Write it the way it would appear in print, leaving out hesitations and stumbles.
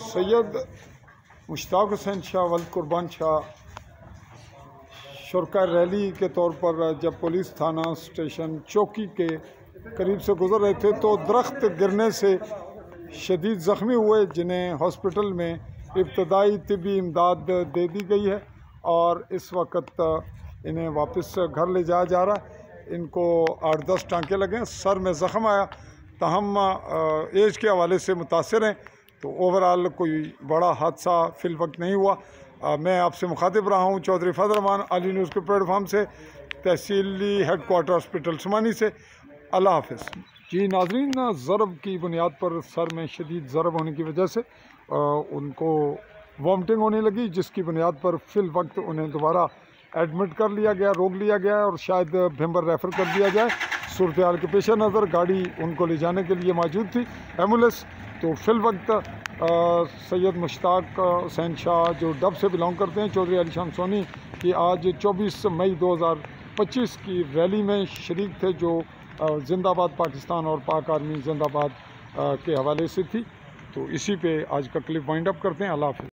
सैयद मुश्ताक हुसैन शाह वल्द कुर्बान शाह शुरका रैली के तौर पर जब पुलिस थाना स्टेशन चौकी के करीब से गुजर रहे थे तो दरख्त गिरने से शदीद ज़ख्मी हुए, जिन्हें हॉस्पिटल में इब्तदाई तिब्बी इमदाद दे दी गई है और इस वक्त इन्हें वापस घर ले जाया जा रहा है। इनको 8-10 टाँके लगे, सर में ज़ख़म आया, तहम एज के हवाले से मुतासिर हैं, तो ओवरऑल कोई बड़ा हादसा फ़िल वक्त नहीं हुआ। मैं आपसे मुखातिब रहा हूँ चौधरी फजल रहमान, आली न्यूज़ के प्लेटफार्म से, तहसीली हेडक्वार्टर हॉस्पिटल समानी से। अल्लाह हाफ़िज़। जी नाज़रीन, ज़रब की बुनियाद पर सर में शदीद ज़रब होने की वजह से उनको वॉमिटिंग होने लगी, जिसकी बुनियाद पर फ़िल वक्त उन्हें दोबारा एडमिट कर लिया गया, रोक लिया गया और शायद भिम्बर रेफ़र कर दिया जाए। सूरत हाल के पेश नज़र गाड़ी उनको ले जाने के लिए मौजूद थी, एम्बुलेंस। तो फ़िल वक्त सैयद मुश्ताक हुसैन शाह जो डब से बिलोंग करते हैं, चौधरी अलीशान सोनी की आज 24 मई 2025 की रैली में शरीक थे, जो जिंदाबाद पाकिस्तान और पाक आर्मी जिंदाबाद के हवाले से थी। तो इसी पे आज का क्लिप वाइंड अप करते हैं। अल्लाह हाफ़िज़।